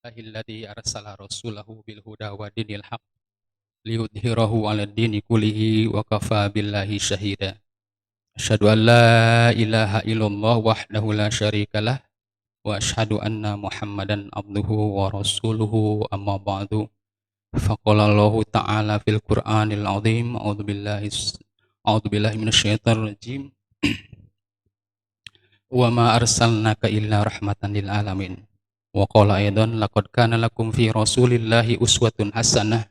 Alladzi arsala rasulahu bil huda wa dinil haq liyudhhirahu 'alad dini kullihi wa kafa billahi syahida. Asyhadu an la ilaha illallah wahdahu la syarikalah wa asyhadu anna Muhammadan abduhu wa rasuluhu amma ba'du. Faqala Allah ta'ala fil Qur'anil 'azim a'udzu billahi minasyaitonir rajim. Wa ma arsalnaka illa rahmatan lil alamin. Wa qala aidan laqad kana lakum fi rasulillahi uswatun hasanah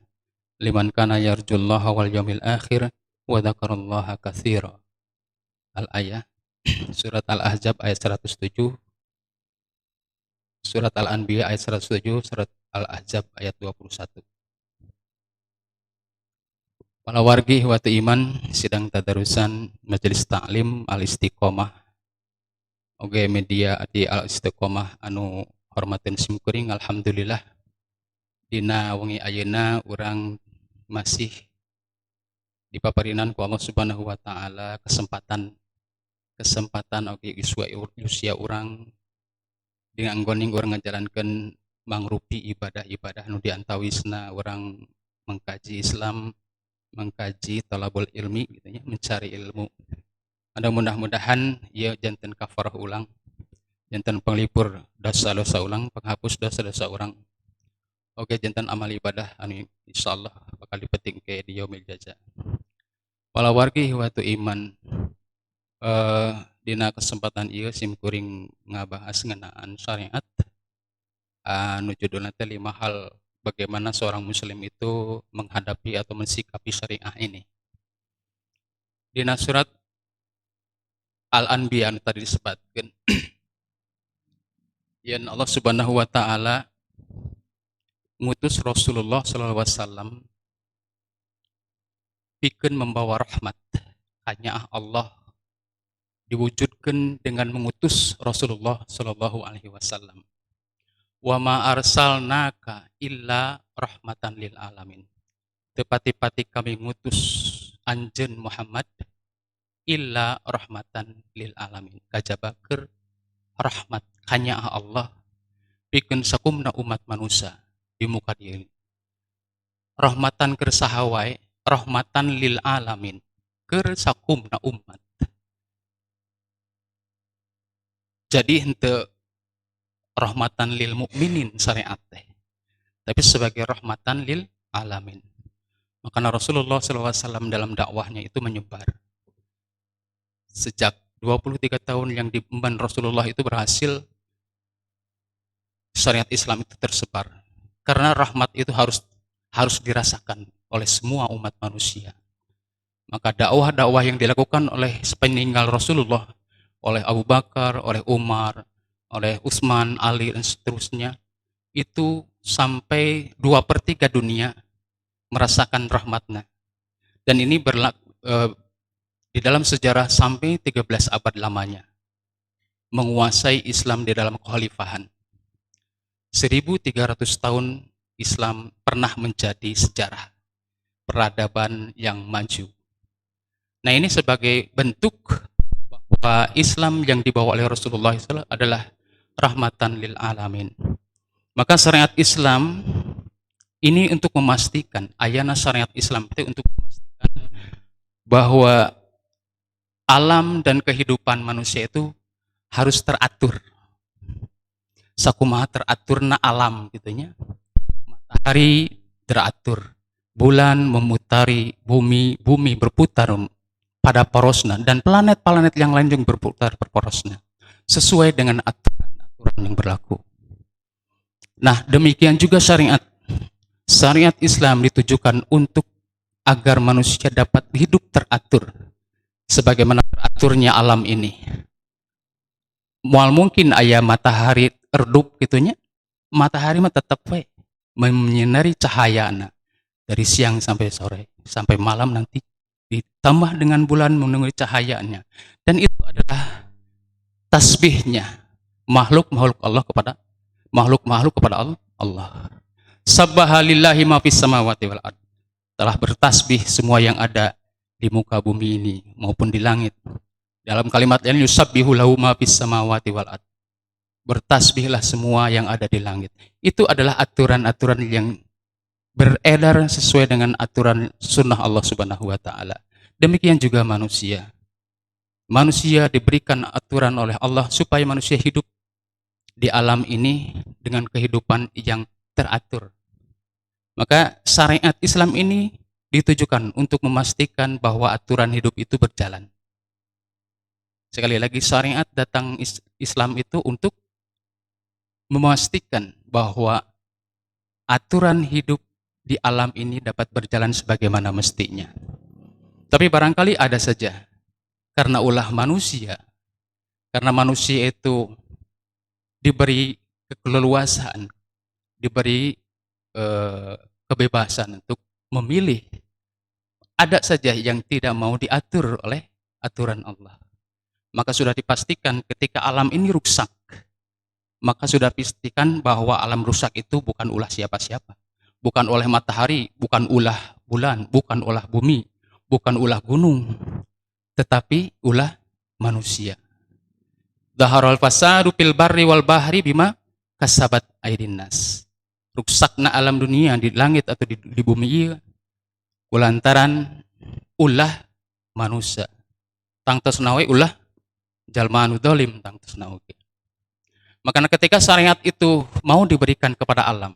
liman kana yarjullaha wal yawmil akhir wa dzakarallaha katsira. Al-ayah surat Al-Ahzab ayat 107, surat Al-Anbiya ayat 107, surat Al-Ahzab ayat 21. Para wargi watu iman sidang tadarusan majelis taklim Al-Istiqomah oge media di Al-Istiqomah anu hormatin simkuring. Alhamdulillah dina wengi ayeuna urang masih dipaparinan ku Allah Subhanahu wa taala kesempatan oge usia urang dengan anggoning urang ngajalankeun mangrupi ibadah-ibadah anu diantawisna urang mengkaji Islam, mengkaji talabul ilmi gitu nya, mencari ilmu. Ada mudah-mudahan ieu janten kafarah ulang, janten penglipur dosa-dosa ulang, penghapus dosa-dosa urang. Oke janten amal ibadah anu insyaallah bakal dipetingke di yaumil jaza. Wala wargi watu iman dina kesempatan ieu simkuring ngabahas ngeunaan syariat anu judulna teh 5 hal bagaimana seorang muslim itu menghadapi atau mensikapi syariah ini. Dina surat Al-Anbiya anu tadi disebutkeun yen Allah Subhanahu wa taala ngutus Rasulullah sallallahu alaihi wasallam pikeun membawa rahmat. Hanya Allah diwujudkan dengan mengutus Rasulullah sallallahu alaihi wasallam. Wa ma arsalnaka illa rahmatan lil alamin. Tepati-pati kami ngutus anjeun Muhammad illa rahmatan lil alamin. Kajabakeun rahmat hanya Allah pikeun sakumna umat manusia di muka dieu. Rahmatan keur saha wae, rahmatan lil alamin keur sakumna umat. Jadi henteu rahmatan lil mukminin syariat teh, tapi sebagai rahmatan lil alamin. Maka Rasulullah SAW dalam dakwahnya itu menyebar. Sejak 23 tahun yang diemban Rasulullah itu berhasil syariat Islam itu tersebar. Karena rahmat itu harus dirasakan oleh semua umat manusia. Maka dakwah-dakwah yang dilakukan oleh sepeninggal Rasulullah, oleh Abu Bakar, oleh Umar, oleh Utsman, Ali, dan seterusnya, itu sampai 2/3 dunia merasakan rahmatnya. Dan ini di dalam sejarah sampai 13 abad lamanya. Menguasai Islam di dalam kekhalifahan. 1300 tahun Islam pernah menjadi sejarah peradaban yang maju. Nah ini sebagai bentuk bahwa Islam yang dibawa oleh Rasulullah SAW adalah rahmatan lil alamin. Maka syariat Islam ini untuk memastikan, ayana syariat Islam itu untuk memastikan bahwa alam dan kehidupan manusia itu harus teratur. Sakumaha teraturna alam gitunya. Matahari teratur, bulan memutari bumi, bumi berputar pada porosna, dan planet-planet yang lain juga berputar per porosna sesuai dengan aturan yang berlaku. Nah, demikian juga syariat Islam ditujukan untuk agar manusia dapat hidup teratur sebagaimana teraturnya alam ini. Mual mungkin aya matahari redup gitunya, matahari mah tetap we menyinari cahayana dari siang sampai sore sampai malam, nanti ditambah dengan bulan menunggu cahayanya, dan itu adalah tasbihnya makhluk kepada Allah. Sabbaha lillahi ma fis samawati wal ard. Telah bertasbih semua yang ada di muka bumi ini maupun di langit. Dalam kalimat ini yusabbihu lahu ma fis samawati wal ard. bertasbihlah semua yang ada di langit. Itu adalah aturan-aturan yang beredar sesuai dengan aturan sunnah Allah Subhanahu wa Ta'ala. Demikian juga manusia. Manusia diberikan aturan oleh Allah supaya manusia hidup di alam ini dengan kehidupan yang teratur. Maka syariat Islam ini ditujukan untuk memastikan bahwa aturan hidup itu berjalan. Sekali lagi, syariat datang Islam itu untuk memastikan bahwa aturan hidup di alam ini dapat berjalan sebagaimana mestinya. Tapi barangkali ada saja, karena ulah manusia, karena manusia itu diberi keleluasaan, diberi kebebasan untuk memilih, ada saja yang tidak mau diatur oleh aturan Allah. Maka sudah dipastikan ketika alam ini rusak, maka sudah dipastikan bahwa alam rusak itu bukan ulah siapa-siapa. Bukan oleh matahari, bukan ulah bulan, bukan ulah bumi, bukan ulah gunung, tetapi ulah manusia. Dhaharal fasadu fil barri wal bahri bima kasabat aydin nas. Ruksakna alam dunia di langit atau di bumi iya kulantaran ulah manusia. Tang tasnawe ulah jalma anu dolim tang tasnawe. Maka ketika syariat itu mau diberikan kepada alam,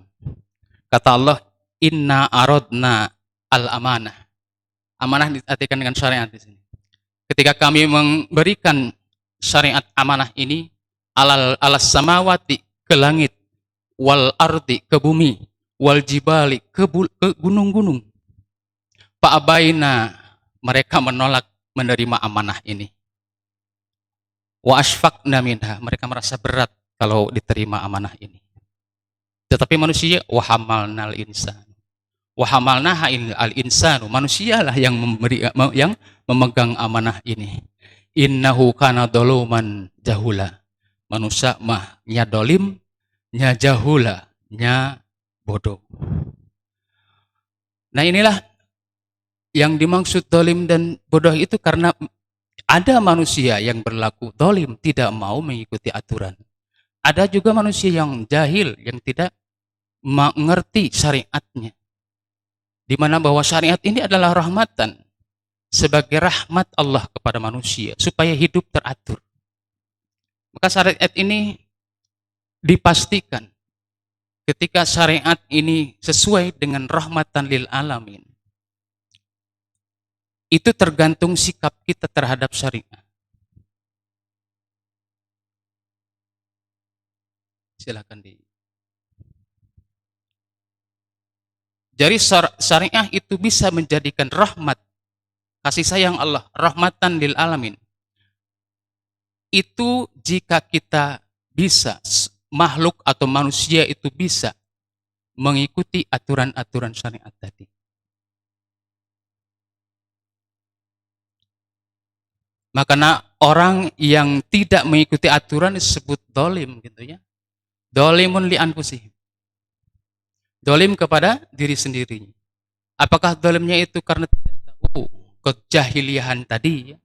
kata Allah, inna aradna al amanah. Amanah diartikan dengan syariat di sini. Ketika kami memberikan syariat amanah ini alas samawati ke langit, wal ardi ke bumi, wal jibali ke gunung-gunung. Fa'abaina, mereka menolak menerima amanah ini. Wa asfaqna minha, mereka merasa berat kalau diterima amanah ini. Tetapi manusia, wa hamalnal insan. Wa hamalnaha al insanu, manusialah yang memegang amanah ini. Innahu kana doluman jahula. Manusia mah nya dolim, nya jahula, nya bodoh. Nah inilah yang dimaksud dolim dan bodoh itu, karena ada manusia yang berlaku dolim, tidak mau mengikuti aturan. Ada juga manusia yang jahil, yang tidak mengerti syariatnya. Di mana bahwa syariat ini adalah rahmatan, sebagai rahmat Allah kepada manusia, supaya hidup teratur. Maka syariat ini dipastikan, ketika syariat ini sesuai dengan rahmatan lil alamin, itu tergantung sikap kita terhadap syariat. Silakan di. Jadi syariah itu bisa menjadikan rahmat, kasih sayang Allah, rahmatan lil alamin. Itu jika kita bisa, makhluk atau manusia itu bisa mengikuti aturan-aturan syariat tadi. Makanya orang yang tidak mengikuti aturan disebut dolim, gitu ya. Dolimun li anfusihim. Dolim kepada diri sendiri. Apakah dolimnya itu karena tidak tahu kejahiliahan tadi, ya?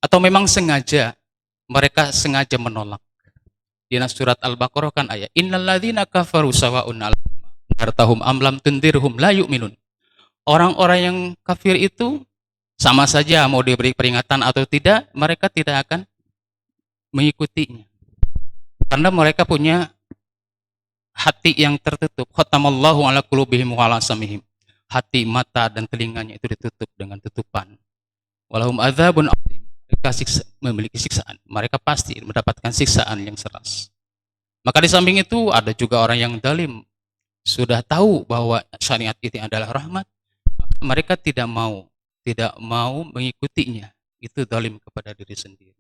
Atau memang sengaja, mereka sengaja menolak. Di surat Al-Baqarah kan ayat, innal ladzina kafaru sawa'un 'alaihim hartahum am lam tundirhum la yu'minun. Orang-orang yang kafir itu sama saja mau diberi peringatan atau tidak, mereka tidak akan mengikutinya. Karena mereka punya hati yang tertutup. Khatamallahu ala qulubihim wa ala samihim. Hati, mata, dan telinganya itu ditutup dengan tutupan. Walahum adzabun adzim. Mereka memiliki siksaan. Mereka pasti mendapatkan siksaan yang keras. Maka di samping itu ada juga orang yang zalim. Sudah tahu bahwa syariat itu adalah rahmat, mereka tidak mau mengikutinya. Itu zalim kepada diri sendiri.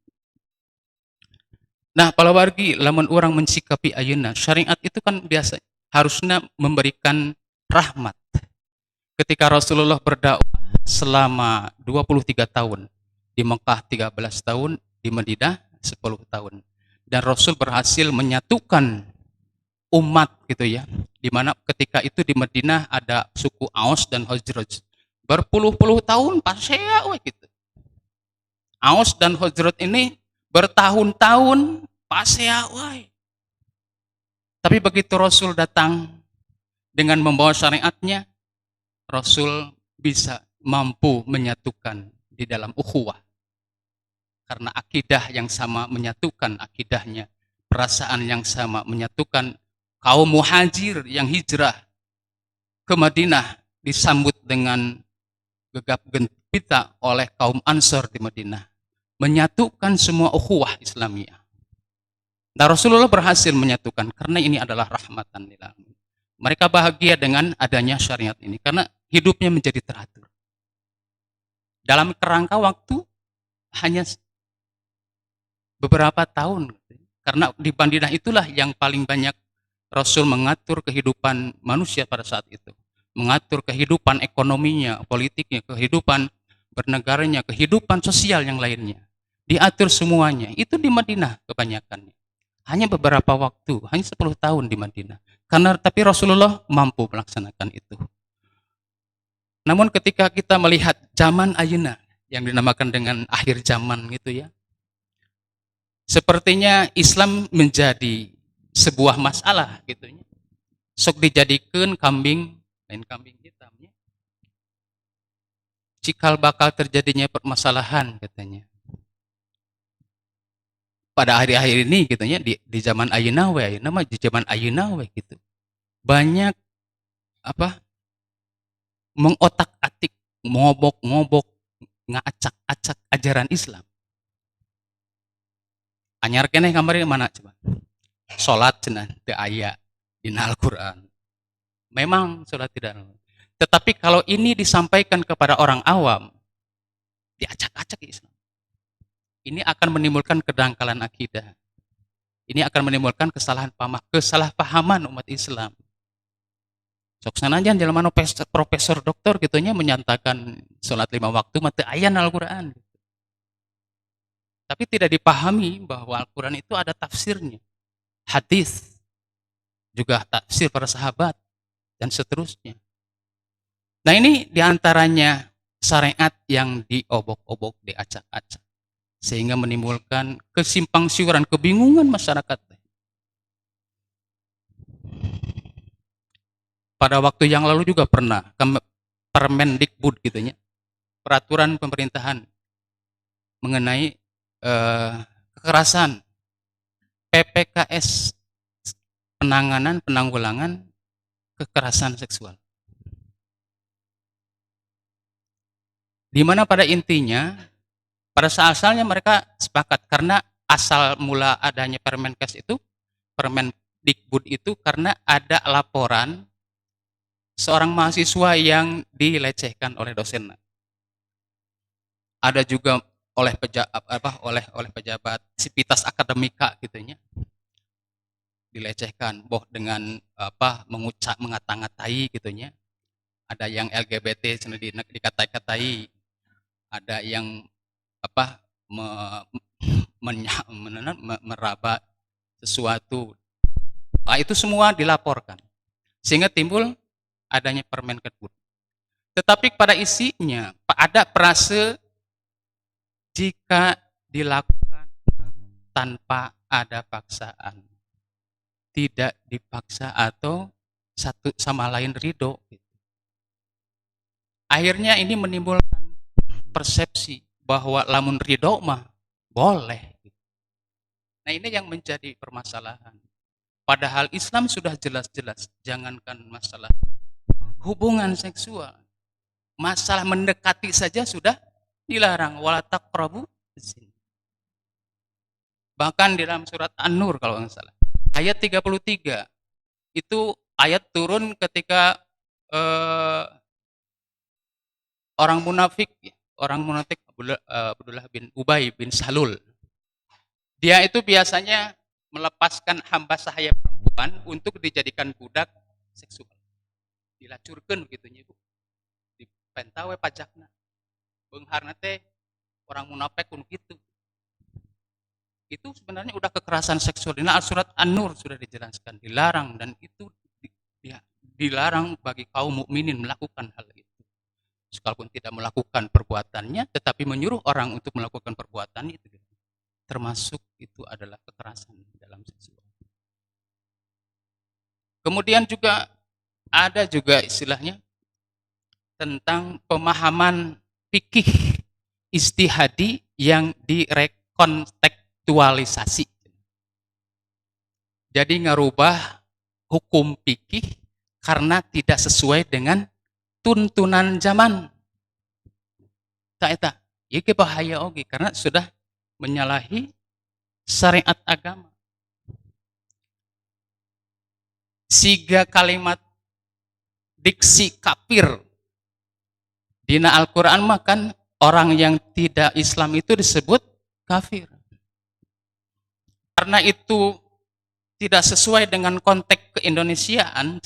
Nah, kalau bagi lamun orang mensikapi ayeuna, syariat itu kan biasa harusnya memberikan rahmat. Ketika Rasulullah berdakwah selama 23 tahun, di Mekah 13 tahun, di Madinah 10 tahun. Dan Rasul berhasil menyatukan umat gitu ya. Di mana ketika itu di Madinah ada suku Aus dan Khazraj. Berpuluh-puluh tahun pasea gitu. Aus dan Khazraj ini bertahun-tahun pasea wai. Tapi begitu Rasul datang dengan membawa syariatnya, Rasul bisa mampu menyatukan di dalam ukhuwah. Karena akidah yang sama menyatukan akidahnya, perasaan yang sama menyatukan kaum muhajir yang hijrah ke Madinah disambut dengan gegap gempita oleh kaum Ansor di Madinah, menyatukan semua ukhuwah Islamiyah. Dan Rasulullah berhasil menyatukan karena ini adalah rahmatan lil alamin. Mereka bahagia dengan adanya syariat ini karena hidupnya menjadi teratur. Dalam kerangka waktu hanya beberapa tahun, karena di Madinah itulah yang paling banyak Rasul mengatur kehidupan manusia pada saat itu, mengatur kehidupan ekonominya, politiknya, kehidupan bernegaranya, kehidupan sosial yang lainnya, diatur semuanya. Itu di Madinah kebanyakannya. Hanya beberapa waktu, hanya 10 tahun di Madinah. Tapi Rasulullah mampu melaksanakan itu. Namun ketika kita melihat zaman ayeuna yang dinamakan dengan akhir zaman gitu ya, sepertinya Islam menjadi sebuah masalah gitu ya. Sok dijadikan kambing, lain kambing hitamnya. Cikal bakal terjadinya permasalahan katanya. Pada akhir-akhir ini gitu ya, di zaman ayeuna we, nama di zaman ayeuna we gitu. Banyak mengotak-atik, ngobok-ngobok, ngacak-acak ajaran Islam. Anyar keneh kamari mana coba? Salat cenah teu aya dina Al-Qur'an. Memang salat tidak. Tetapi kalau ini disampaikan kepada orang awam, diacak-acak Islam. Ini akan menimbulkan kedangkalan akidah. Ini akan menimbulkan kesalahpahaman umat Islam. Sok sanajan jelema profesor doktor gitunya menyatakan salat 5 waktu mah teu aya Al-Qur'an. Tapi tidak dipahami bahwa Al-Quran itu ada tafsirnya. Hadis, juga tafsir para sahabat, dan seterusnya. Nah ini diantaranya syariat yang diobok-obok, diacak-acak. Sehingga menimbulkan kesimpang siuran, kebingungan masyarakat. Pada waktu yang lalu juga pernah, Permendikbud gitu ya, peraturan pemerintahan mengenai kekerasan, PPKS, penanggulangan kekerasan seksual. Di mana pada intinya, pada asalnya mereka sepakat karena asal mula adanya Permenkes itu, Permendikbud itu karena ada laporan seorang mahasiswa yang dilecehkan oleh dosen. Ada juga oleh pejabat sivitas akademika gitunya, dilecehkan dengan mengata-ngatai gitunya. Ada yang LGBT dikata-katai, ada yang meraba sesuatu. Nah, itu semua dilaporkan sehingga timbul adanya Permenkes. Tetapi pada isinya ada frase jika dilakukan tanpa ada paksaan, tidak dipaksa atau satu sama lain ridho. Akhirnya ini menimbulkan persepsi bahwa lamun ridho mah boleh. Nah ini yang menjadi permasalahan. Padahal Islam sudah jelas-jelas, jangankan masalah hubungan seksual, masalah mendekati saja sudah dilarang, wala taqrabu zina. Bahkan di dalam surat An-Nur kalau nggak salah, ayat 33 itu ayat turun ketika orang munafik Abdullah bin Ubay bin Salul. Dia itu biasanya melepaskan hamba sahaya perempuan untuk dijadikan budak seksual. Dilacurkeun gitu nya Bu. Dipentawe pajakna. Beungharna teh orang munafik kun gitu. Itu sebenarnya udah kekerasan seksual. Di surat An-Nur sudah dijelaskan dilarang, dan itu dilarang bagi kaum mukminin melakukan hal itu. Sekalipun tidak melakukan perbuatannya, tetapi menyuruh orang untuk melakukan perbuatan itu. termasuk itu adalah kekerasan dalam seksual. Kemudian juga ada juga istilahnya tentang pemahaman fikih ijtihadi yang direkontekstualisasi. Jadi ngerubah hukum fikih karena tidak sesuai dengan tuntunan zaman. Tak eta, ieu bahaya oge karena sudah menyalahi syariat agama. Siga kalimat diksi kafir dina Al-Qur'an mah kan orang yang tidak Islam itu disebut kafir. Karena itu tidak sesuai dengan konteks keindonesiaan,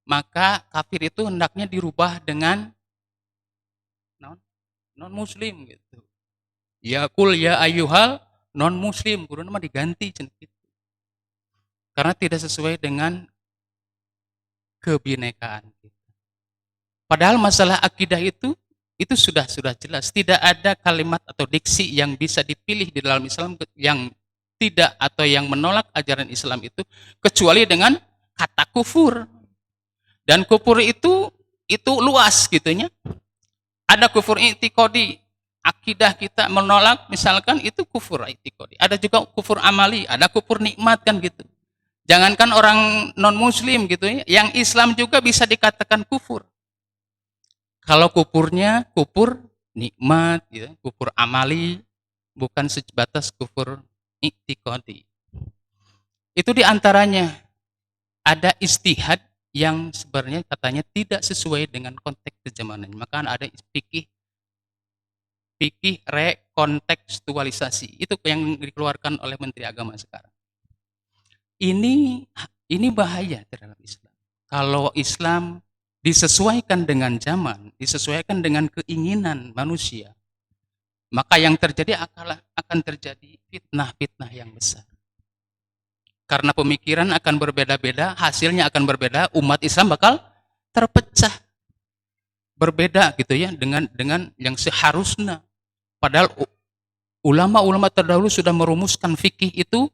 maka kafir itu hendaknya dirubah dengan non muslim gitu. Ya kul ya ayyuhal non muslim, kudu mah diganti gitu. Karena tidak sesuai dengan kebinekaan kita. Padahal masalah akidah itu sudah jelas. Tidak ada kalimat atau diksi yang bisa dipilih di dalam Islam yang tidak atau yang menolak ajaran Islam itu kecuali dengan kata kufur. Dan kufur itu luas gitunya. Ada kufur i'tiqadi, akidah kita menolak misalkan itu kufur i'tiqadi. Ada juga kufur amali, ada kufur nikmat kan gitu. Jangankan orang non muslim gitu ya, yang Islam juga bisa dikatakan kufur. Kalau kufurnya kufur nikmat gitu, kufur amali, bukan sebatas kufur i'tiqadi. Itu diantaranya ada ijtihad yang sebenarnya katanya tidak sesuai dengan konteks kezamanannya. Maka ada fikih rekontekstualisasi. Itu yang dikeluarkan oleh Menteri Agama sekarang. Ini bahaya terhadap Islam. Kalau Islam disesuaikan dengan zaman, disesuaikan dengan keinginan manusia, maka yang terjadi akan terjadi fitnah-fitnah yang besar. Karena pemikiran akan berbeda-beda, hasilnya akan berbeda, umat Islam bakal terpecah. Berbeda gitu ya dengan yang seharusnya. Padahal ulama-ulama terdahulu sudah merumuskan fikih itu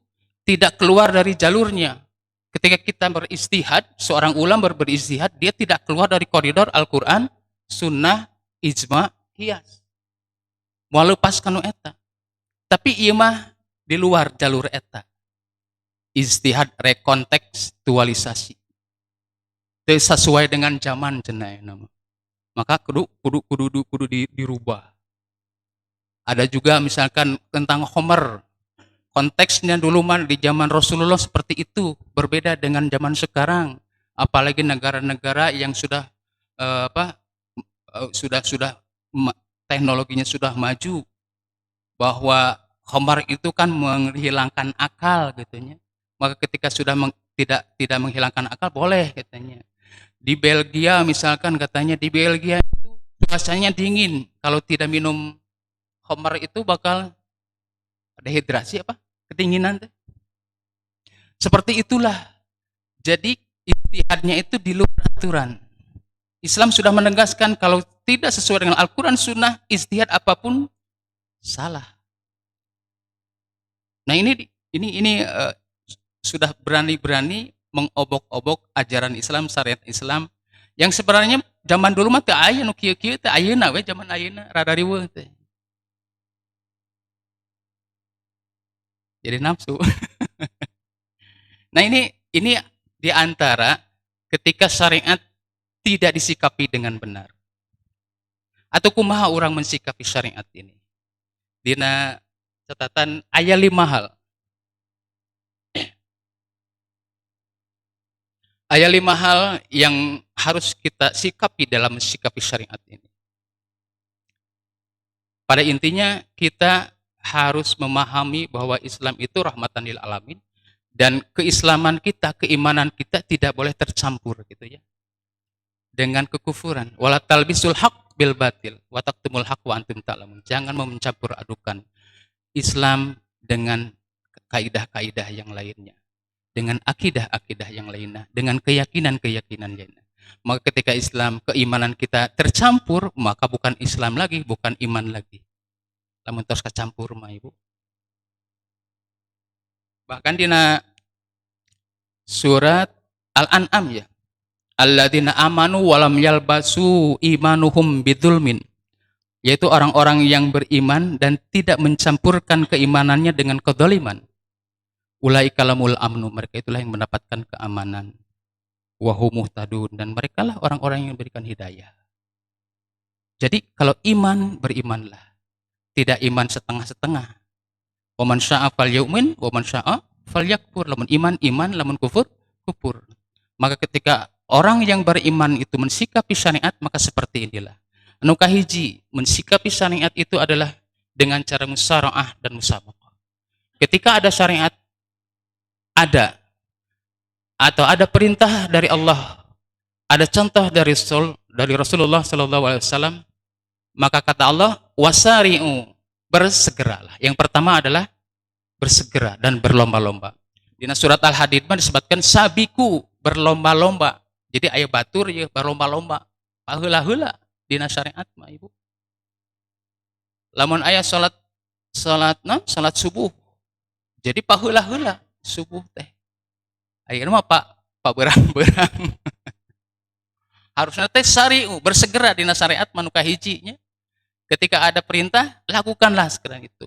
tidak keluar dari jalurnya. Ketika kita beristihad, seorang ulama beristihad, dia tidak keluar dari koridor Al-Quran, sunnah, ijma, qiyas. Mau lepaskan eta. Tapi ieu mah di luar jalur eta. Ijtihad rekontekstualisasi. Teu sesuai dengan zaman cenah nama. Maka kudu dirubah. Ada juga misalkan tentang Homer. Konteksnya dulu mah di zaman Rasulullah seperti itu, berbeda dengan zaman sekarang. Apalagi negara-negara yang sudah teknologinya sudah maju, bahwa Homer itu kan menghilangkan akal gitunya. Maka ketika sudah tidak menghilangkan akal boleh katanya. Di Belgia misalkan katanya di Belgia itu cuacanya dingin, kalau tidak minum Homer itu bakal dehidrasi kedinginan tuh. Seperti itulah. Jadi ijtihadnya itu di luar aturan. Islam sudah menegaskan kalau tidak sesuai dengan Al-Quran Sunnah, ijtihad apapun salah. Nah ini sudah berani-berani mengobok-obok ajaran Islam, syariat Islam yang sebenarnya zaman dulu mah teu aya nu kieu-kieu teh, ayeuna we zaman ayeuna rada riweuh teh. Jadi nafsu. Nah ini di antara ketika syariat tidak disikapi dengan benar. Atau kumaha orang mensikapi syariat ini. Dina catatan aya 5 hal. Aya 5 hal yang harus kita sikapi dalam mensikapi syariat ini. Pada intinya kita harus memahami bahwa Islam itu rahmatan lil alamin dan keislaman kita, keimanan kita tidak boleh tercampur gitu ya dengan kekufuran. Wala talbisul haq bil batil wa taqtumul haq wa antum ta'lamun. Jangan mencampur adukan Islam dengan kaidah-kaidah yang lainnya, dengan akidah-akidah yang lainnya, dengan keyakinan-keyakinan lainnya. Maka ketika Islam, keimanan kita tercampur, maka bukan Islam lagi, bukan iman lagi. Lamun tos kacampur mah Ibu. Bahkan dina surat Al-An'am ya. Alladzina amanu walam yalbasu imanuhum bidzulmin. Yaitu orang-orang yang beriman dan tidak mencampurkan keimanannya dengan kedzaliman. Ulaika lamul amnu, mereka itulah yang mendapatkan keamanan. Wa hum muhtadun, dan merekalah orang-orang yang diberikan hidayah. Jadi kalau iman, berimanlah. Tidak iman setengah-setengah. Wa man syaa'a falyu'min wa man syaa'a falyakfur. Lamun iman iman, lamun kufur kufur. Maka ketika orang yang beriman itu mensikapi syariat, maka seperti inilah. Anu kahiji, mensikapi syariat itu adalah dengan cara musaraah dan musabaqah. Ketika ada syariat, ada atau ada perintah dari Allah, ada contoh dari Rasulullah Shallallahu Alaihi Wasallam, maka kata Allah, wasari'u, bersegeralah. Yang pertama adalah bersegera dan berlomba-lomba. Di surat Al-Hadid disebutkan sabiku, berlomba-lomba. Jadi aya batur ya berlomba-lomba. Paheula-heula dina syariat mah Ibu. Lamun aya salat subuh. Jadi paheula-heula subuh teh. Ayeuna mah Pak berang-berang. Harusnya teh sari'u, bersegera dina syariat manu kahijinya. Ketika ada perintah, lakukanlah segera itu.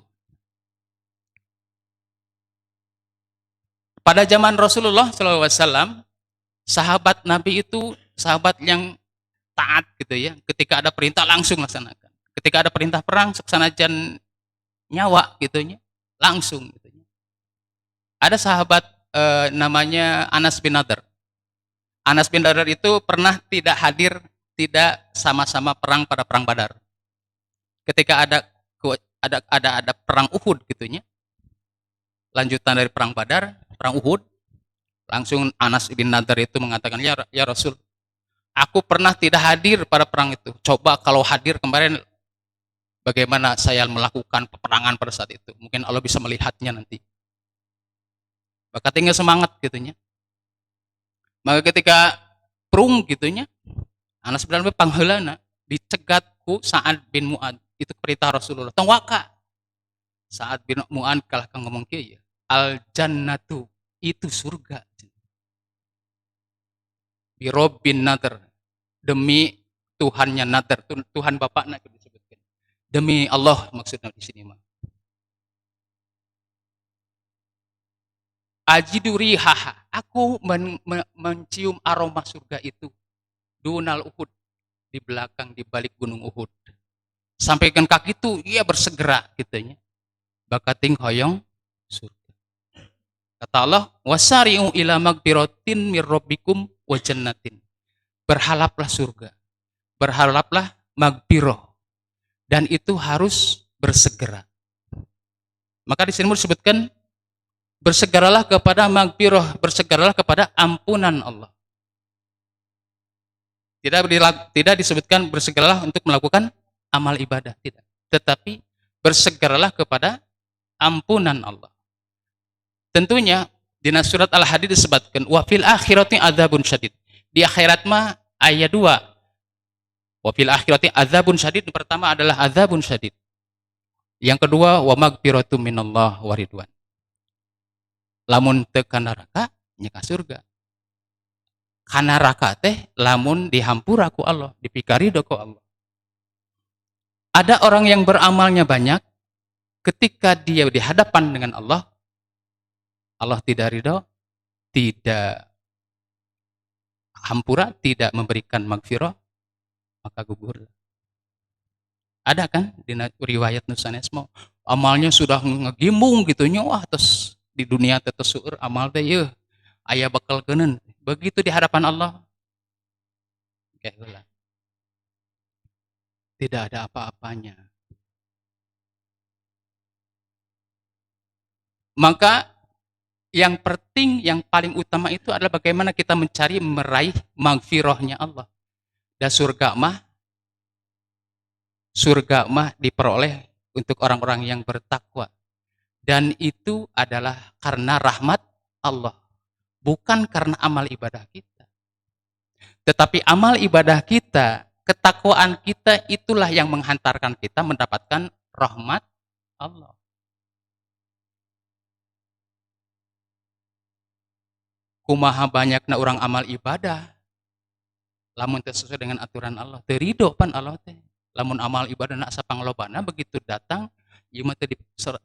Pada zaman Rasulullah SAW, sahabat Nabi itu sahabat yang taat gitu ya. Ketika ada perintah langsung laksanakan. Ketika ada perintah perang, seksanajan nyawa gitu ya, langsung gitu ya. Ada sahabat namanya Anas bin Nadar. Anas bin Nadar itu pernah tidak hadir, tidak sama-sama perang pada perang Badar. Ketika ada perang Uhud gitu ya. Lanjutan dari perang Badar, perang Uhud, langsung Anas bin Nadar itu mengatakan, ya Rasul, aku pernah tidak hadir pada perang itu. Coba kalau hadir kemarin, bagaimana saya melakukan peperangan pada saat itu. Mungkin Allah bisa melihatnya nanti. Maka tinggal semangat gitunya. Maka ketika perung gitunya, Anas bin Nadar pangheulana dicegat ku Sa'ad bin Mu'ad. Itu perintah Rasulullah. Tong waka. Sa'ad bin Mu'ad kalah kang ngomong kieu ya. Al jannatu, itu surga. Birobbin Nadar, demi Tuhannya Nadar, Tuhan bapaknya disebutkan. Demi Allah maksudnya di sini mah. Ajiduri haha, aku mencium aroma surga itu. Dunal Uhud, di belakang, di balik gunung Uhud. Sampaikan kaki itu, ia bersegera gitunya. Bakating hoyong surga. Kata Allah, wasari'u ila magfiratin mir rabbikum wa jannatin. Berharaplah surga. Berharaplah magfirah. Dan itu harus bersegera. Maka di sini disebutkan bersegeralah kepada magfirah, bersegeralah kepada ampunan Allah. Tidak disebutkan bersegeralah untuk melakukan amal ibadah, tidak. Tetapi bersegeralah kepada ampunan Allah. Tentunya di surat Al-Hadid disebutkan wa fil akhirati adzabun syadid. Di akhirat mah ayat 2. Wa fil akhirati adzabun syadid, yang pertama adalah adzabun syadid. Yang kedua wa magfiratum minallah wa ridwan. Lamun teu ka neraka nya ka surga. Ka neraka teh lamun dihampura ku Allah, dipikarido ku Allah. Ada orang yang beramalnya banyak, ketika dia di hadapan dengan Allah tidak ridho, tidak hampura, tidak memberikan magfirah, maka gugur. Ada kan di riwayat nusanesmo, amalnya sudah ngegimbung gitu wah terus di dunia teh seueur amal teh yeuh aya bakal keuneun. Begitu di hadapan Allah kayak tidak ada apa-apanya. Maka yang penting, yang paling utama itu adalah bagaimana kita meraih magfirahnya Allah. Dan surga mah diperoleh untuk orang-orang yang bertakwa. Dan itu adalah karena rahmat Allah. Bukan karena amal ibadah kita. Tetapi amal ibadah kita, ketakwaan kita, itulah yang menghantarkan kita mendapatkan rahmat Allah. kumaha banyakna orang amal ibadah, lamun teu sesuai dengan aturan Allah, teu ridho pan Allah teh. Lamun amal ibadah nak sapanglobana begitu datang, ieu mah teu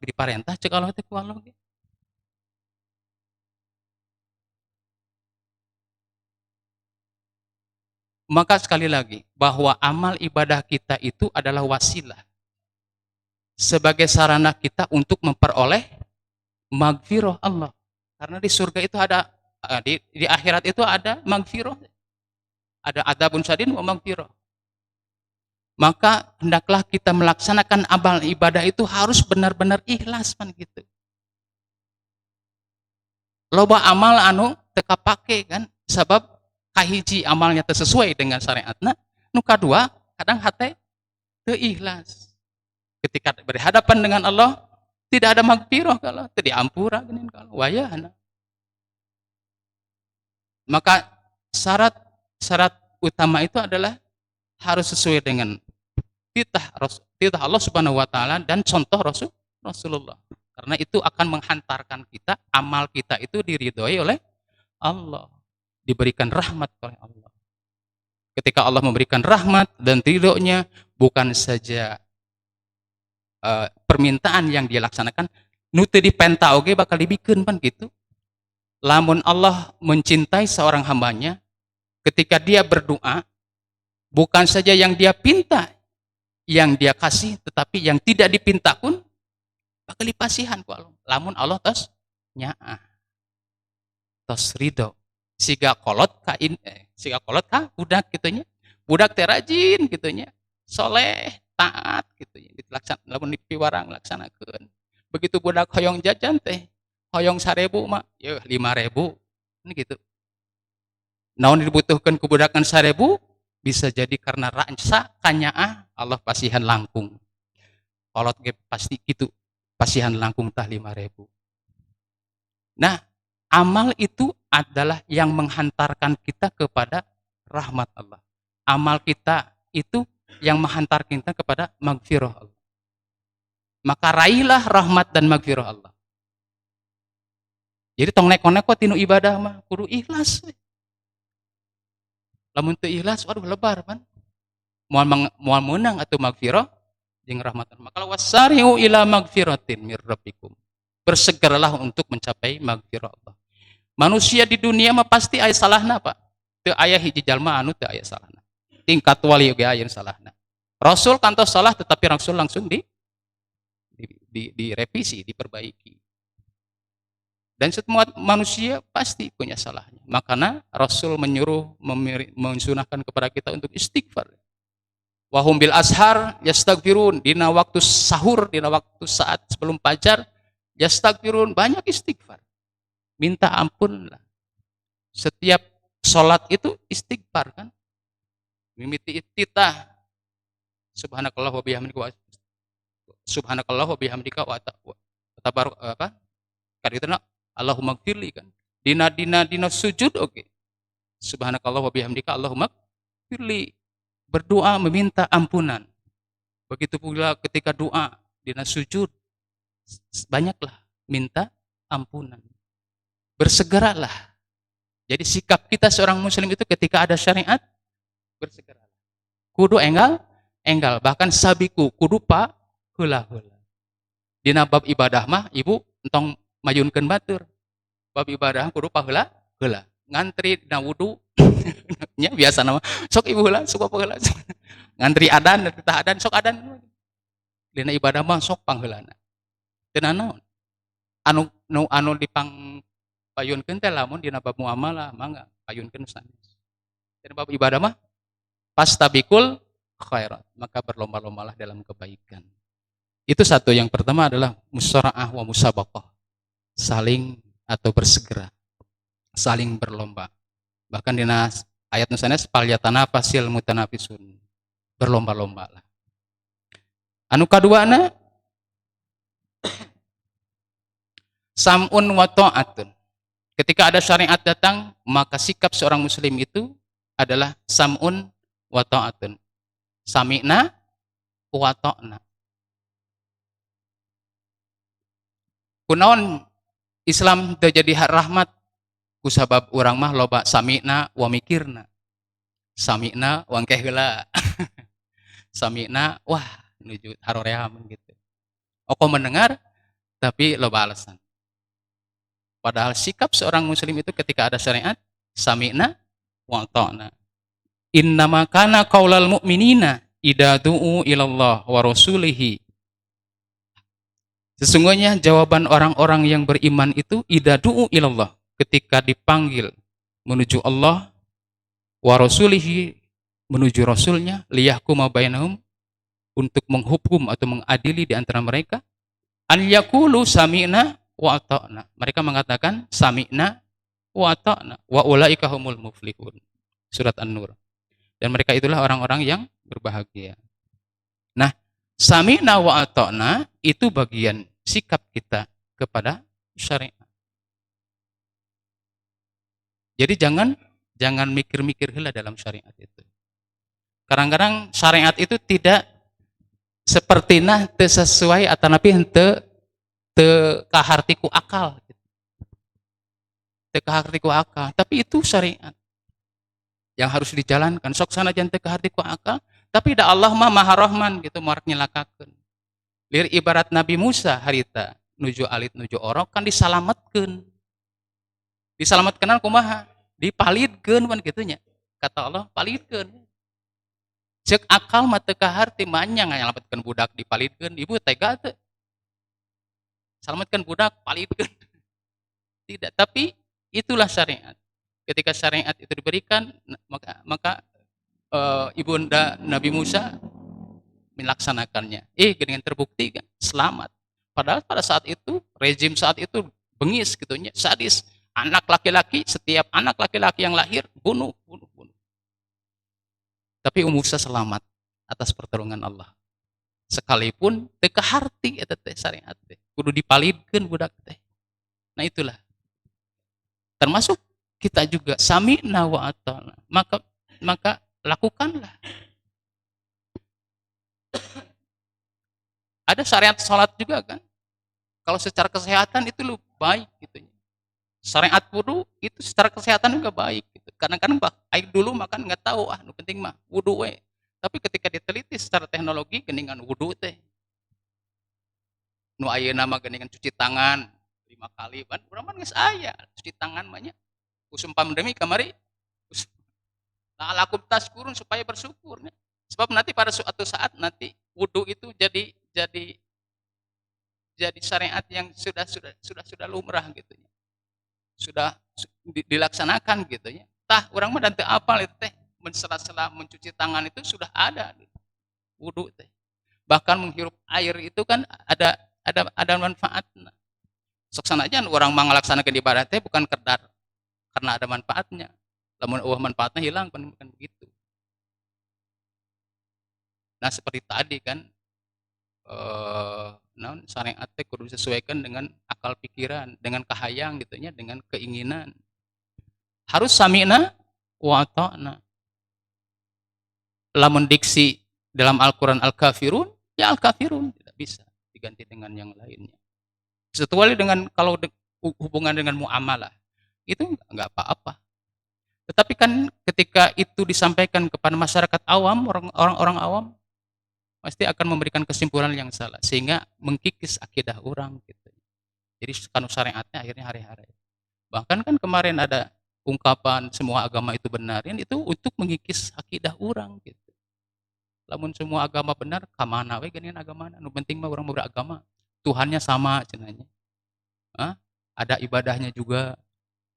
diparentah cek Allah teh ku Allah ge. Maka sekali lagi, bahwa amal ibadah kita itu adalah wasilah sebagai sarana kita untuk memperoleh magfirah Allah. Karena di surga itu ada, di akhirat itu ada magfirah, ada adabun sadin wa magfirah. Maka hendaklah kita melaksanakan amal ibadah itu harus benar-benar ikhlas kan gitu. Loba amal anu teka pake kan, sebab kahiji amalnya sesuai dengan syariatna, nu kadua kadang hate teu ikhlas. Ketika berhadapan dengan Allah, tidak ada magfirah kalau tidak diampura geuning kalau wayahna. Maka syarat utama itu adalah harus sesuai dengan titah Allah Subhanahu wa taala dan contoh Rasulullah. Karena itu akan menghantarkan kita, amal kita itu diridhoi oleh Allah, diberikan rahmat oleh Allah. Ketika Allah memberikan rahmat dan ridhonya, bukan saja permintaan yang dia laksanakan, nu teu dipenta oge bakal dibikeun pan gitu. Lamun Allah mencintai seorang hambanya, ketika dia berdoa, bukan saja yang dia pinta, yang dia kasih, tetapi yang tidak dipinta pun bakal dipasihan ku Allah. Lamun Allah tos nyaah, tos ridho. Siga kolot ka budak gitunya. Budak teh rajin gitunya. Soleh, taat gitunya. Lamun dipiwarang laksanakeun. Begitu budak hoyong jajan teh, hoyong 1.000 mah, yeuh 5.000. Ini gitu. Naon dibutuhkeun ku budakan 1.000? Bisa jadi karena rasa kanyaah Allah pasihan langkung. Kolot ge pasti gitu. Pasihan langkung tah 5.000. Nah, amal itu adalah yang menghantarkan kita kepada rahmat Allah. Amal kita itu yang menghantarkan kita kepada magfirah Allah. Maka raihlah rahmat dan magfirah Allah. Jadi tong neko-neko tinu ibadah mah kudu ikhlas. Lamun teu ikhlas, waduh lebar pan. Moal meunang atuh magfirah jeung rahmat Allah. Maka wasari'u ila magfiratin mir rabbikum. Bersegeralah untuk mencapai magfirah Allah. Manusia di dunia mah pasti aya salahna, Pak. Teu aya hiji jalma anu teu aya salahna. Tingkat wali ge aya salahna. Rasul kantos salah tetapi Rasul langsung direvisi, diperbaiki. Dan semua manusia pasti punya salahnya. Makanya Rasul menyuruh, mensunahkan kepada kita untuk istighfar. Wahum bil ashar yastaghfirun. Dina waktu sahur, dina waktu saat sebelum fajar, yastaghfirun, banyak istighfar. Minta ampun lah. Setiap sholat itu istighfar kan. Mimiti ittitah. Subhanakallah wa bihamdika wa tabaruk apa? Kaditana Allahumma gfirli kan. Dina sujud oke. Subhanakallah wa bihamdika Allahumma gfirli. Berdoa meminta ampunan. Begitu pula ketika doa dina sujud, banyaklah minta ampunan. Bersegeralah. Jadi sikap kita seorang muslim itu ketika ada syariat, bersegeralah. Kudu enggal, bahkan sabiku kudu pa heula-heula. Dina bab ibadah mah ibu entong mayunkeun batur. Bab ibadah kudu pa heula-heula. Ngantri dina wudu nya biasa nama sok ibu heula sok apa heula. Ngantri adan tah adan sok adan. Dina ibadah mah sok pangheulana. Teu naon. Anu dipang payunkeun teh lamun dina bab muamalah mangga payunkeun sanes. Dina bab ibadah mah pastabikul khairat, maka berlomba-lombalah dalam kebaikan. Itu satu. Yang pertama adalah musara'ah wa musabaqah. Saling atau bersegera. Saling berlomba. Bahkan di ayat nusana palyatana fasil mutanafisun. Berlomba-lomba lah. Anu kaduana sam'un wa ta'atun. Ketika ada syariat datang, maka sikap seorang muslim itu adalah sam'un wa ta'atun. Sami'na wa ta'na. Kunaon Islam teu jadi rahmat Kusabab urang mah loba sami'na wa mikirna. Sami'na wa engkeh heula. Sami'na wah nuju haroream gitu. Oko mendengar tapi loba alasan. Padahal sikap seorang muslim itu ketika ada syariat sami'na wa ata'na. Innama kana qaulal mu'minina idza du'u ilallah wa rasulihi. Sesungguhnya jawaban orang-orang yang beriman itu idza du'u ilallah, ketika dipanggil menuju Allah, wa rasulihi, menuju rasulnya, liyahkuma bainahum, untuk menghukum atau mengadili di antara mereka, an yaqulu sami'na wa ata'na. Mereka mengatakan sami'na wa ata'na wa ulaika humul muflihun. Surat An-Nur. Dan mereka itulah orang-orang yang berbahagia. Nah, sami'na wa ata'na itu bagian sikap kita kepada syariat. Jadi jangan mikir-mikir heula dalam syariat itu. Kadang-kadang syariat itu tidak sepertina teu sesuai atanapi henteu teu kahartiku akal. Teu kahartiku akal, tapi itu syariat yang harus dijalankan. Sok sanajan teu kahartiku akal, tapi da Allah mah Maha Rahman gitu moal nyelakakeun. Lir ibarat Nabi Musa harita nuju alit nuju orok kan disalametkeun. Disalametkeun kumaha? Dipalidkeun pan kitu nya. Kata Allah, palidkeun. Ceuk akal mah teu kaharti manyang nyalametkeun budak dipalidkeun, ibu tega teu? Salametkeun budak palidkeun. Tidak, tapi itulah syariat. Ketika syariat itu diberikan, maka ibunda Nabi Musa melaksanakannya. Dengan terbukti kan selamat. Padahal pada saat itu rezim saat itu bengis gitunya, sadis. Anak laki-laki, setiap anak laki-laki yang lahir bunuh. Tapi Musa selamat atas pertolongan Allah. Sekalipun teu kaharti eta teh syariat teh. Kudu dipalidkeun budak teh. Nah itulah. Termasuk kita juga sami'na wa ata'na. Maka lakukanlah. Ada syariat salat juga kan. Kalau secara kesehatan itu lu baik gitu. Syariat wudu itu secara kesehatan juga baik gitu. Kadang-kadang air dulu makan nggak tahu nu penting mah wudu we. Tapi ketika diteliti secara teknologi geningan wudu teh. Nu ayeuna mah geningan cuci tangan 5 kali ban urang mah geus aya cuci tangan mah nya. Usum pandemi kamari nah lakum taskurun supaya bersyukur nya. Sebab nanti pada suatu saat nanti wudu itu jadi syariat yang sudah lumrah gitu ya. Sudah dilaksanakan gitu ya. Tah orang mah dan teu apal itu teh mensela-sela mencuci tangan itu sudah ada gitu. Wudu teh. Bahkan menghirup air itu kan ada manfaatnya. Sok sanajan orang mah ngalaksanakeun ibadah teh bukan karena ada manfaatnya. Lamun manfaatnya hilang bukan begitu. Nah, seperti tadi kan syariat teh kudu disesuaikan dengan akal pikiran, dengan kahayang gitu nya, dengan keinginan. Harus sami'na wa ata'na. Lamun diksi dalam Al-Qur'an Al-Kafirun, ya Al-Kafirun tidak bisa diganti dengan yang lainnya. Kecuali dengan kalau hubungan dengan muamalah, itu enggak apa-apa. Tetapi kan ketika itu disampaikan kepada masyarakat awam, orang-orang awam, pasti akan memberikan kesimpulan yang salah sehingga mengkikis akidah orang gitu. Jadi kanu syariatnya akhirnya hari-hari. Bahkan kan kemarin ada ungkapan semua agama itu benar, itu untuk mengikis akidah orang gitu. Lamun semua agama benar, kamana we geningan agama? Nu penting mah orang beragama, Tuhannya sama cenanya. Ada ibadahnya juga.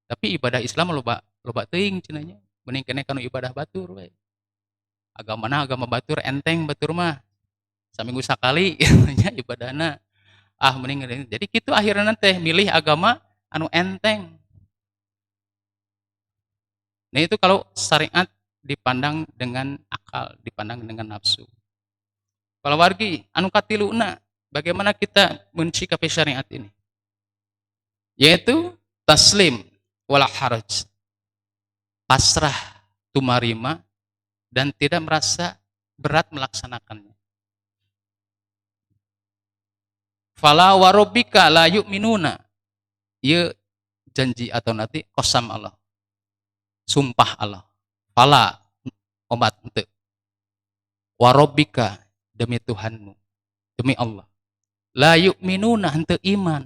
Tapi ibadah Islam loba teuing cenanya. Mending kene kanu ibadah batur we. Agama batur enteng batur mah. Saminggu sakali nya ibadahna mending jadi gitu akhirnya teh milih agama anu enteng. Nah itu kalau syariat dipandang dengan akal, dipandang dengan nafsu. Kalau wargi anu katiluna, bagaimana kita mensikapi syariat ini? Yaitu taslim wala haraj. Pasrah tumarima dan tidak merasa berat melaksanakannya. Fala wa rabbika la yu'minuna. Ieu janji atau nanti qasam Allah. Sumpah Allah. Fala obat henteu. Wa rabbika demi Tuhanmu, demi Allah. La yu'minuna henteu iman.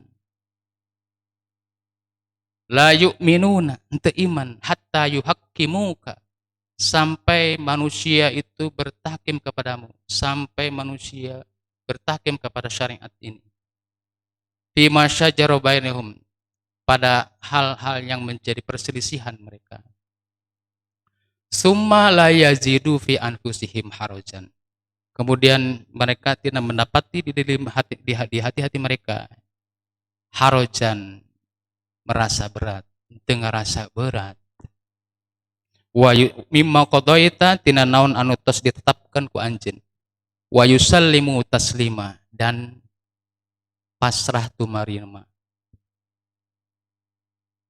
La yu'minuna henteu iman hatta yuhaqqimuka sampai manusia itu bertakim kepadamu, sampai manusia bertakim kepada syariat ini. Fima syajara bainahum pada hal-hal yang menjadi perselisihan mereka. Summa la yazidu fi anfusihim harajan. Kemudian mereka tidak mendapati di hati-hati mereka harajan, merasa berat, dengan rasa berat. Wa mimma qadaita tina naon anu tos ditetapkan ku anjeun. Wa yusallimu taslima dan pasrah tumarima.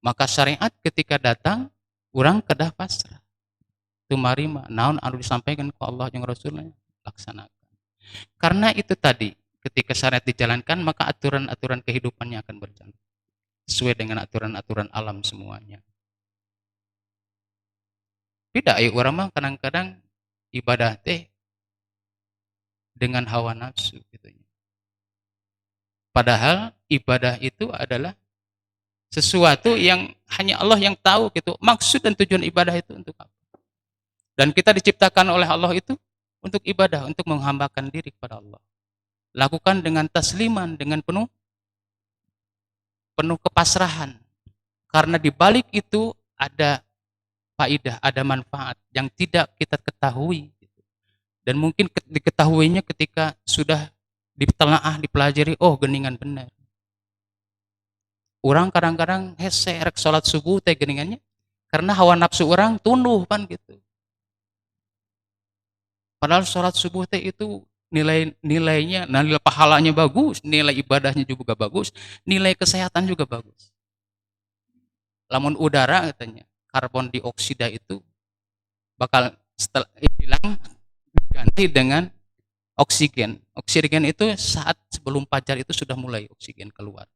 Maka syariat ketika datang, urang kedah pasrah tumarima naon anu disampaikan ku Allah jeung Rasulnya laksanakan. Karena itu tadi, ketika syariat dijalankan maka aturan-aturan kehidupannya akan berjalan sesuai dengan aturan-aturan alam semuanya. Tidak, orang mah kadang-kadang ibadah teh dengan hawa nafsu gitu. Padahal ibadah itu adalah sesuatu yang hanya Allah yang tahu gitu. Maksud dan tujuan ibadah itu untuk apa? Dan kita diciptakan oleh Allah itu untuk ibadah, untuk menghambakan diri kepada Allah. Lakukan dengan tasliman, dengan penuh kepasrahan. Karena di balik itu ada faidah, ada manfaat yang tidak kita ketahui. Dan mungkin diketahuinya ketika sudah ditelaah, dipelajari, oh geningan benar. Orang kadang-kadang hese rek salat subuh teh geningannya karena hawa nafsu orang tunduh pan gitu. Padahal salat subuh teh itu nilainya, nilai pahalanya bagus, nilai ibadahnya juga bagus, nilai kesehatan juga bagus. Lamun udara katanya, karbon dioksida itu bakal setelah hilang diganti dengan oksigen. Oksigen itu saat sebelum fajar itu sudah mulai oksigen keluar.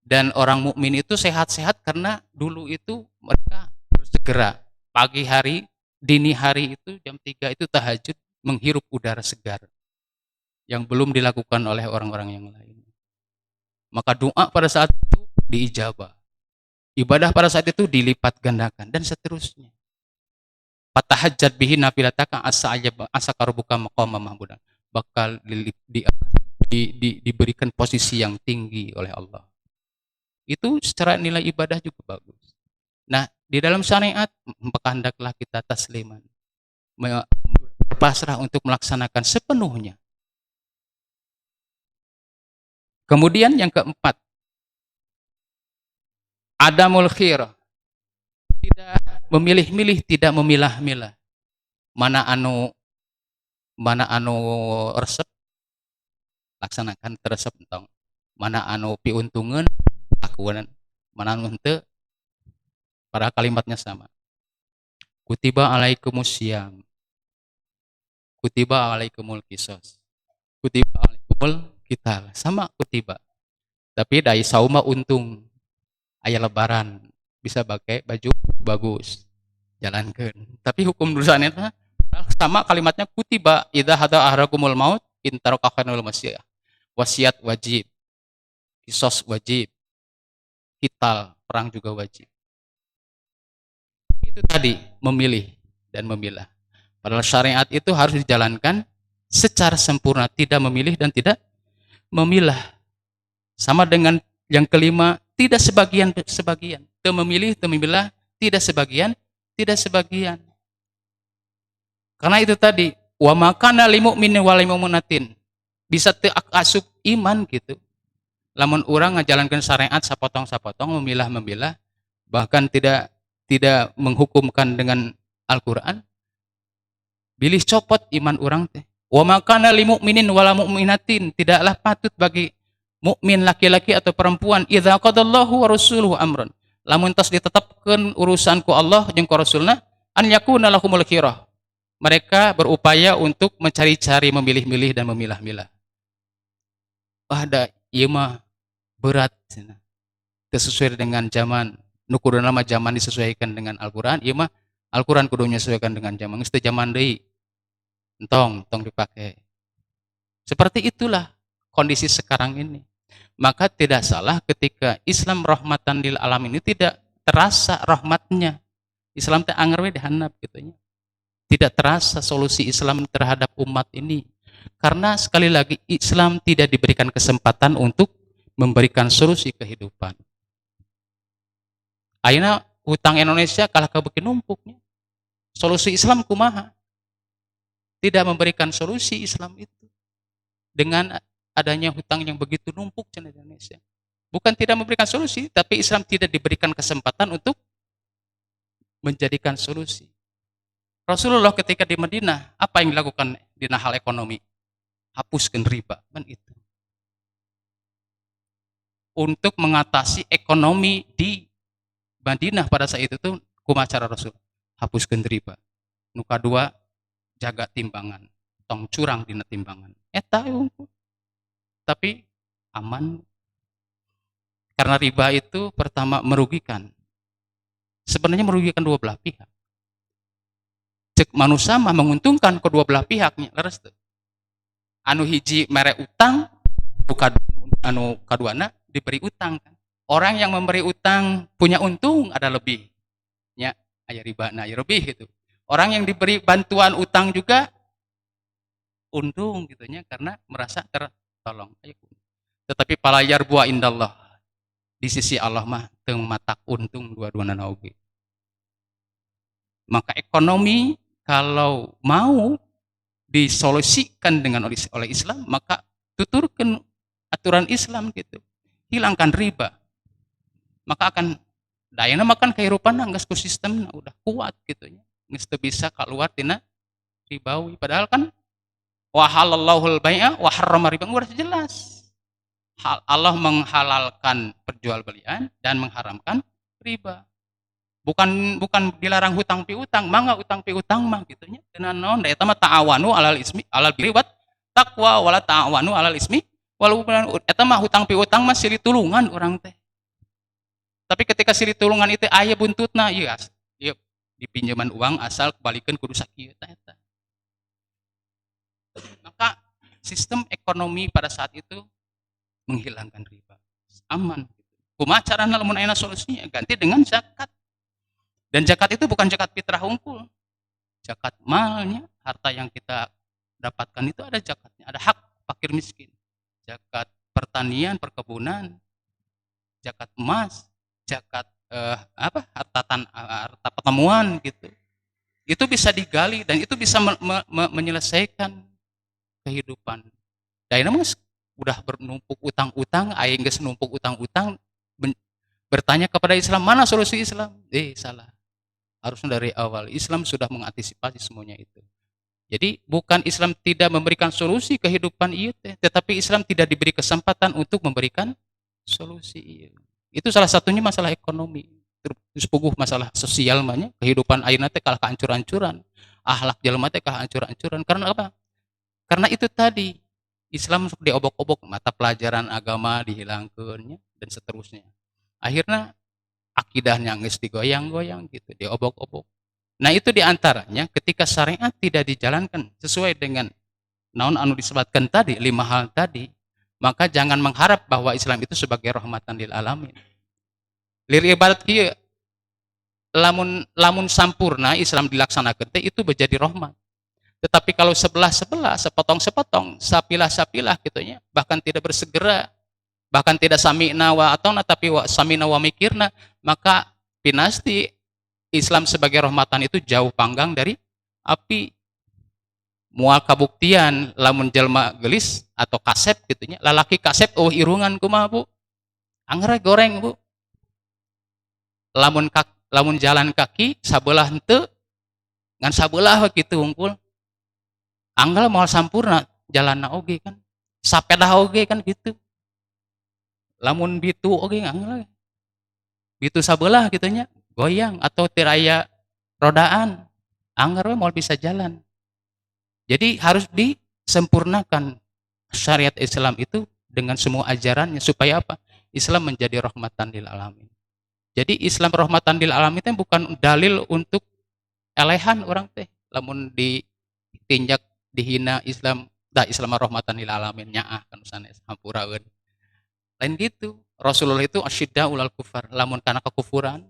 Dan orang mukmin itu sehat-sehat karena dulu itu mereka bersegera pagi hari, dini hari itu jam 3 itu tahajud menghirup udara segar yang belum dilakukan oleh orang-orang yang lain. Maka doa pada saat itu diijabah. Ibadah pada saat itu dilipat gandakan dan seterusnya. Fatahajjat bihi nafilataka asa karubuka maqama mahmudan. Bakal diberikan posisi yang tinggi oleh Allah. Itu secara nilai ibadah juga bagus. Nah, di dalam syariat maka hendaklah kita tasliman, berpasrah untuk melaksanakan sepenuhnya. Kemudian yang keempat, adamul khir, tidak memilih-milih, tidak memilah-milah. Mana anu resep laksanakan teresep entong. Mana anu piuntungan lakukan, mana anu henteu pada kalimatnya sama. Kutiba alaikumus syiyam. Kutiba alaikumul qisas. Kutiba alaikumul qital. Sama kutiba. Tapi dai sauma untung. Aya lebaran bisa pakai baju bagus. Jalankeun. Tapi hukum dosanya sama kalimatnya kutiba idza hada ahrakumul maut intaraka khanul masiyah. Wasiat wajib. Qisas wajib. Qital perang juga wajib. Itu tadi memilih dan memilah. Padahal syariat itu harus dijalankan secara sempurna, tidak memilih dan tidak memilah. Sama dengan yang kelima, tidak sebagian, tidak memilih, tidak memilah, tidak sebagian. Karena itu tadi, wa makana lil mu'minin wal mu'minatin. Bisa asup iman gitu. Lamun orang ngajalankan syariat sapotong-sapotong, memilah-memilah, bahkan tidak menghukumkan dengan Al-Qur'an, bilih copot iman orang teh. Wa makana lil mu'minin wal mu'minatin, tidaklah patut bagi mukmin laki-laki atau perempuan idza qadallahu wa rasuluhu amran, lamun tas ditetapkeun urusan ku Allah jeung ku Rasulna, an yakuna lahumul khirah, mereka berupaya untuk mencari-cari, memilih-milih dan memilah-milah. Ada ieu mah berat cenah. sesuai dengan zaman, nu kudu nama zaman disesuaikan dengan Al-Qur'an, ieu mah Al-Qur'an kudu menyesuaikan dengan zaman, geus teu zaman deui. Tong dipakai. Seperti itulah kondisi sekarang ini. Maka tidak salah ketika Islam rahmatan lil alamin ini tidak terasa rahmatnya. Islam teh anger we dihandap gitu nya. Tidak terasa solusi Islam terhadap umat ini. Karena sekali lagi Islam tidak diberikan kesempatan untuk memberikan solusi kehidupan. Ayeuna hutang Indonesia kalah kebekin numpuknya. Solusi Islam kumaha? Tidak memberikan solusi Islam itu. Dengan adanya hutang yang begitu numpuk di Indonesia. Bukan tidak memberikan solusi, tapi Islam tidak diberikan kesempatan untuk menjadikan solusi. Rasulullah ketika di Madinah, apa yang dilakukan di hal ekonomi? Hapuskan riba, kan itu. Untuk mengatasi ekonomi di Madinah pada saat itu tuh kumacara Rasul, hapuskan riba. Nu kadua jaga timbangan, tong curang dina timbangan. Eta tapi aman. Karena riba itu pertama merugikan. Sebenarnya merugikan dua belah pihak. Cek manusia mah menguntungkan kedua belah pihaknya, leres tuh. Anu hiji mere utang, bukan anu kaduana diberi utang kan. Orang yang memberi utang punya untung ada lebih. Ya, aya riba na aya lebih gitu. Orang yang diberi bantuan utang juga untung gitu nya karena merasa tertolong. Tetapi palayar buah indallah. Di sisi Allah mah teu matak untung dua-duana oge. Maka ekonomi kalau mau disolusikan dengan oleh Islam, maka tuturkan aturan Islam gitu. Hilangkan riba. Maka akan dayana makan kehidupan geus ku sistemna udah kuat gitu nya. Geus teu bisa keluar tina ribawi. Padahal kan wa halallahul bai'a wa harrama riba udah jelas. Allah menghalalkan perjualbelian dan mengharamkan riba. Bukan dilarang hutang piutang, mangga utang piutang mah gitu nya. Dengan naon da eta mah ta'awanu alal ismi alal birri wat taqwa wala ta'awanu alal ismi wal udwan. Eta mah hutang piutang mah silih tulungan urang teh. Tapi ketika silih tulungan itu aya buntutna, ieu dipinjaman uang asal kebalikeun kudu sakieu eta. Maka sistem ekonomi pada saat itu menghilangkan riba. Aman. Kumaha carana lamun aya solusinya? Ganti dengan zakat. Dan zakat itu bukan zakat fitrah unggul. Zakat malnya, harta yang kita dapatkan itu ada zakatnya, ada hak fakir miskin. Zakat pertanian, perkebunan, zakat emas, zakat harta pertemuan gitu. Itu bisa digali dan itu bisa menyelesaikan kehidupan. Daina mah udah bernumpuk utang-utang, aing geus numpuk utang-utang, bertanya kepada Islam, mana solusi Islam? Salah. Harusnya dari awal Islam sudah mengantisipasi semuanya itu. Jadi bukan Islam tidak memberikan solusi kehidupan ieu teh, tetapi Islam tidak diberi kesempatan untuk memberikan solusi ieu. Itu salah satunya masalah ekonomi. Terus puguh masalah sosial mah kehidupan ayeuna teh kalah kahancur-hancuran. Akhlak jelema teh kahancur-hancuran. Karena apa? Karena itu tadi Islam diobok-obok, mata pelajaran agama dihilangkeunnya dan seterusnya. Akhirnya akidahnya geus digoyang-goyang gitu, diobok-obok. Nah, itu diantaranya ketika syariat tidak dijalankan sesuai dengan naon anu disebutkan tadi, 5 hal tadi, maka jangan mengharap bahwa Islam itu sebagai rahmatan lil alamin. Lir ibadat kieu lamun sampurna Islam dilaksanakeun teh itu menjadi rahmat. Tetapi kalau sebelah-sebelah, sepotong-sepotong, sapilah-sapilah gitu nya, bahkan tidak bersegera, bahkan tidak sami'na wa atona tapi wa sami'na wa mikirna, maka pinasti Islam sebagai rahmatan itu jauh panggang dari api. Mual kabuktian lamun jelma gelis atau kasep gitu nya, lalaki kasep irungan kumaha Bu? Angger goreng Bu. Lamun jalan kaki sabelah henteu ngan sabelah kitu unggul. Anggal moal sampurna jalanna oge kan. Sapeda oge kan gitu. Lamun bitu oge anggal. Bitu sabelah gitu nya, goyang atau tiraya rodaan. Anggar we moal bisa jalan. Jadi harus disempurnakan syariat Islam itu dengan semua ajarannya supaya apa? Islam menjadi rahmatan lil alamin. Jadi Islam rahmatan lil alamin itu bukan dalil untuk elehan orang teh. Lamun ditinjak dihina Islam, Islam rahmatan lil alamin nyaah kan sanes hampuraeun. Lain gitu. Rasulullah itu asyidda ulal kufar. Lamun kana kekufuran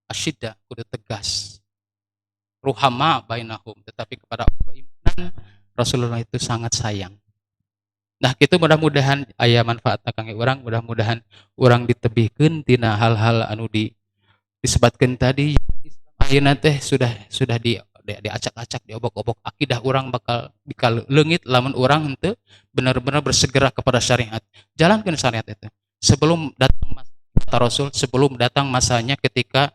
asyidda kudu tegas. Ruhama bainahum, tetapi kepada keimanan Rasulullah itu sangat sayang. Nah, gitu mudah-mudahan aya manfaat kangge urang, mudah-mudahan urang ditebihkeun tina hal-hal anu disebutkeun tadi. Ayeuna teh sudah diacak-acak, diobok-obok, akidah urang bakal leungit lamun urang henteu benar-benar bersegera kepada syariat. Jalankeun syariat itu. Sebelum datang masa kata Rasul, sebelum datang masanya ketika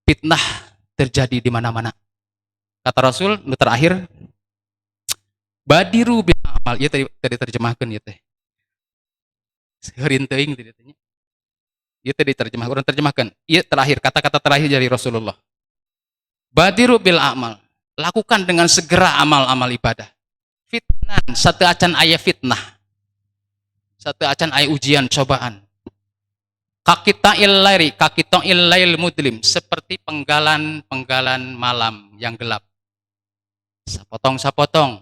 fitnah terjadi di mana-mana. Kata Rasul nu terakhir, badiru bil amal. Ieu tadi terjemahkeun ieu teh. Heureun teuing teh tanya. Ieu tadi terjemah, urang terjemahkeun. Ieu terakhir, kata-kata terakhir dari Rasulullah. Badiru bil amal. Lakukan dengan segera amal-amal ibadah. Fitnah, satu acan aya fitnah. Satu acan aya ujian, cobaan. Kakita illail mudlim, seperti penggalan malam yang gelap. Sapotong.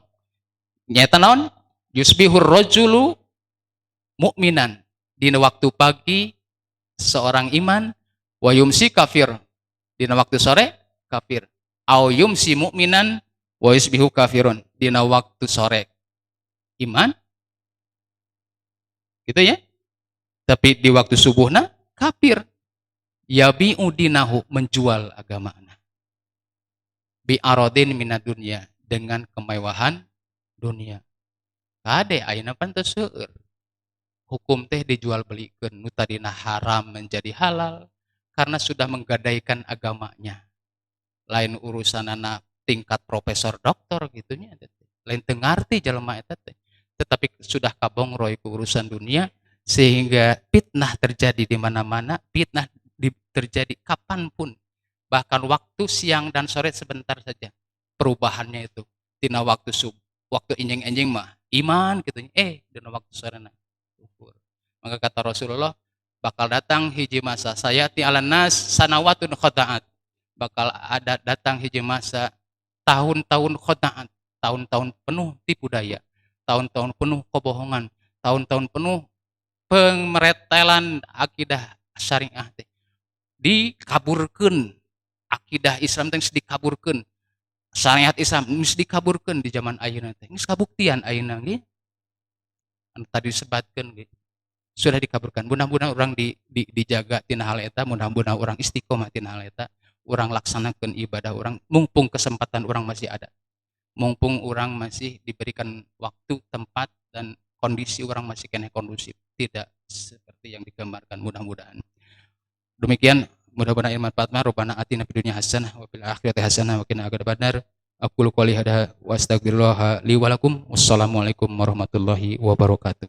Nyata naon? Yusbihur rajulu mu'minan. Dina waktu pagi seorang iman, wa yumsi kafir. Dina waktu sore kafir. Au yumsi mu'minan wa yusbihu kafirun. Dina waktu sore iman. Gitu ya? Tapi di waktu subuhna kafir. Yabi'u dinahu, menjual agamana. Bi aradin minad dunya, dengan kemewahan dunia. Kade ayeuna pan teu seueur. Hukum teh dijual belikeun, nu tadina haram menjadi halal karena sudah menggadaikan agamanya. Lain urusanana tingkat profesor doktor gitunya. Lain teu ngarti jelema eta teh. Tetapi sudah kabongroy ke urusan dunia sehingga fitnah terjadi di mana-mana, fitnah terjadi kapanpun, bahkan waktu siang dan sore sebentar saja perubahannya itu. Tina waktu waktu enjing-enjing mah iman gitu, dina waktu sore kufur. Maka kata Rasulullah, bakal datang hiji masa sayati alan nas sanawatun khoda'at, bakal ada datang hiji masa tahun-tahun khoda'at, tahun-tahun penuh tipu daya, tahun-tahun penuh kebohongan, tahun-tahun penuh pemeretelan akidah syariah teh. Dikaburkeun akidah Islam teh dikaburkeun, syariat Islam geus dikaburkeun di zaman ayeuna teh. Geus kabuktian ayeuna nggih. Anu tadi disebutkeun nggih. Sudah dikaburkan. Mudah-mudahan orang dijaga tina hal eta, mudah-mudahan orang istiqomah tina hal eta, orang laksanakeun ibadah orang mumpung kesempatan orang masih ada. Mumpung orang masih diberikan waktu, tempat dan kondisi orang masih kena kondusif, tidak seperti yang digambarkan, mudah-mudahan. Demikian, mudah-mudahan ilmu manfaat. Rabbana atina fid dunya hasanah wa fil akhirati hasanah wa qina adzabannar. Aqulu qouli hadza wa astaghfirullah li wa lakum. Wassalamualaikum warahmatullahi wabarakatuh.